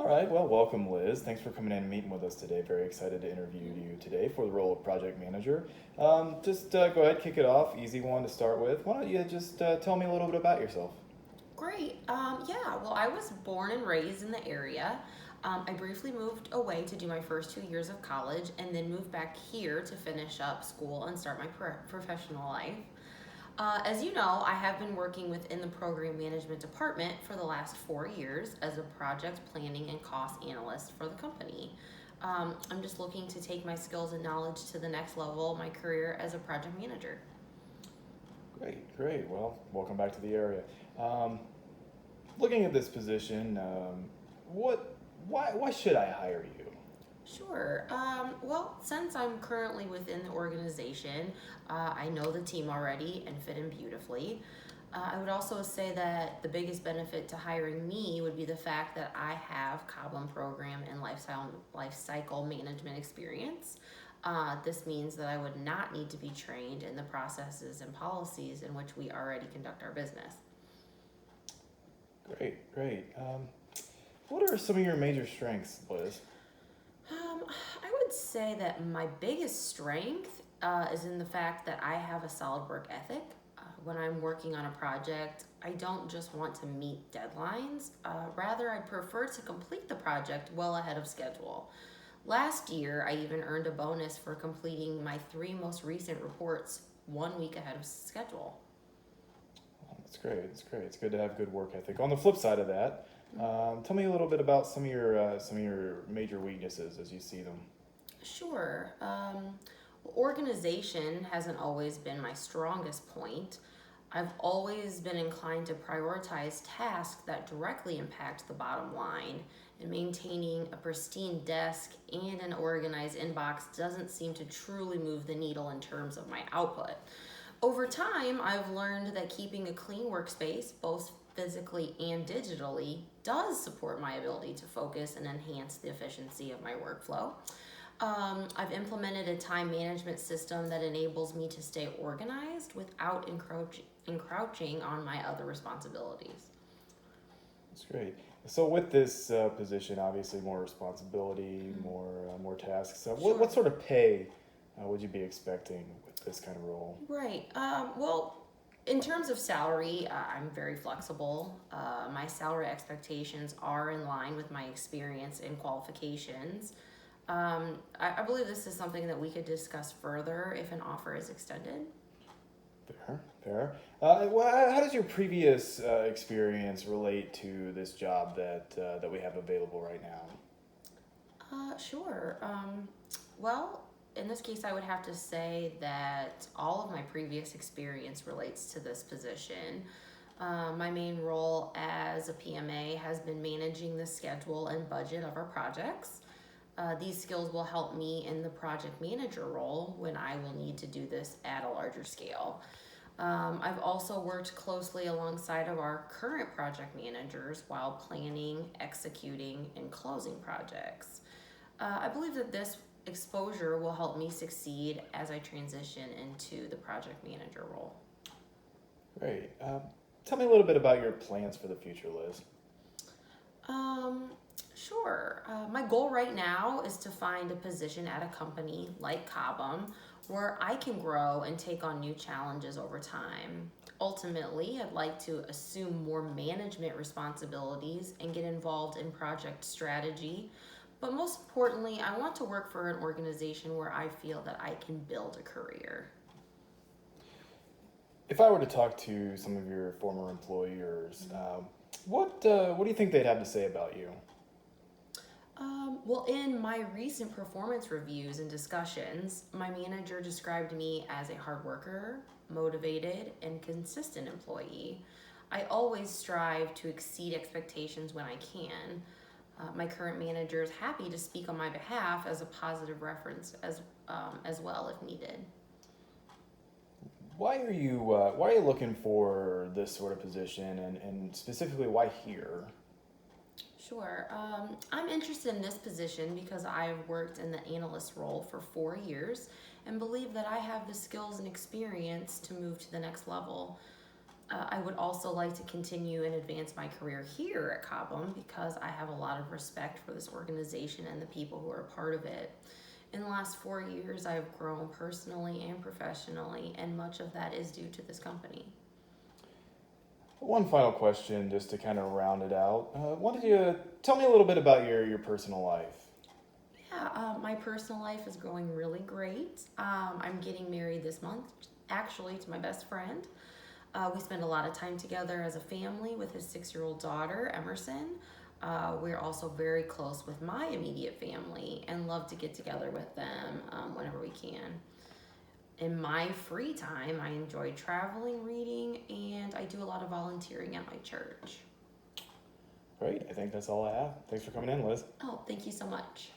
right, well, welcome, Liz. Thanks for coming in and meeting with us today. Very excited to interview you today for the role of project manager. Just go ahead, kick it off. Easy one to start with. Why don't you just tell me a little bit about yourself? Great. Yeah, well, I was born and raised in the area. I briefly moved away to do my first 2 years of college and then moved back here to finish up school and start my professional life. As you know, I have been working within the program management department for the last 4 years as a project planning and cost analyst for the company. I'm just looking to take my skills and knowledge to the next level of my career as a project manager. Great, great. Well, welcome back to the area. Um, Looking at this position, what, why should I hire you? Sure. Well, since I'm currently within the organization, I know the team already and fit in beautifully. I would also say that the biggest benefit to hiring me would be the fact that I have Cobham program and life cycle management experience. This means that I would not need to be trained in the processes and policies in which we already conduct our business. Great, great. What are some of your major strengths, Liz? I would say that my biggest strength is in the fact that I have a solid work ethic. When I'm working on a project, I don't just want to meet deadlines. Rather, I prefer to complete the project well ahead of schedule. Last year, I even earned a bonus for completing my three most recent reports 1 week ahead of schedule. That's great. It's great. It's good to have good work ethic. On the flip side of that, tell me a little bit about some of your major weaknesses as you see them. Sure. Organization hasn't always been my strongest point. I've always been inclined to prioritize tasks that directly impact the bottom line, and maintaining a pristine desk and an organized inbox doesn't seem to truly move the needle in terms of my output. Over time, I've learned that keeping a clean workspace, both physically and digitally, does support my ability to focus and enhance the efficiency of my workflow. I've implemented a time management system that enables me to stay organized without encroaching on my other responsibilities. That's great. So with this position, obviously more responsibility, more tasks. What Sure. sort of pay would you be expecting with this kind of role? Right. Well, in terms of salary, I'm very flexible. My salary expectations are in line with my experience and qualifications. I believe this is something that we could discuss further if an offer is extended. Fair, fair. How does your previous experience relate to this job that we have available right now? Sure. Well, in this case, I would have to say that all of my previous experience relates to this position. My main role as a PMA has been managing the schedule and budget of our projects. These skills will help me in the project manager role when I will need to do this at a larger scale. I've also worked closely alongside of our current project managers while planning, executing, and closing projects. I believe that this exposure will help me succeed as I transition into the project manager role. Great. Tell me a little bit about your plans for the future, Liz. Um, sure. My goal right now is to find a position at a company like Cobham where I can grow and take on new challenges over time. Ultimately, I'd like to assume more management responsibilities and get involved in project strategy. But most importantly, I want to work for an organization where I feel that I can build a career. If I were to talk to some of your former employers, what do you think they'd have to say about you? Well, in my recent performance reviews and discussions, my manager described me as a hard worker, motivated, and consistent employee. I always strive to exceed expectations when I can. My current manager is happy to speak on my behalf as a positive reference as well if needed. Why are you looking for this sort of position, and specifically why here? Sure. I'm interested in this position because I've worked in the analyst role for 4 years and believe that I have the skills and experience to move to the next level. I would also like to continue and advance my career here at Cobham because I have a lot of respect for this organization and the people who are a part of it. In the last 4 years, I have grown personally and professionally, and much of that is due to this company. One final question, just to kind of round it out. Why don't you tell me a little bit about your personal life? Yeah, my personal life is going really great. I'm getting married this month, actually, to my best friend. We spend a lot of time together as a family with his 6-year-old daughter, Emerson. We're also very close with my immediate family and love to get together with them whenever we can. In my free time, I enjoy traveling, reading, and I do a lot of volunteering at my church. Great, I think that's all I have. Thanks for coming in, Liz. Oh, thank you so much.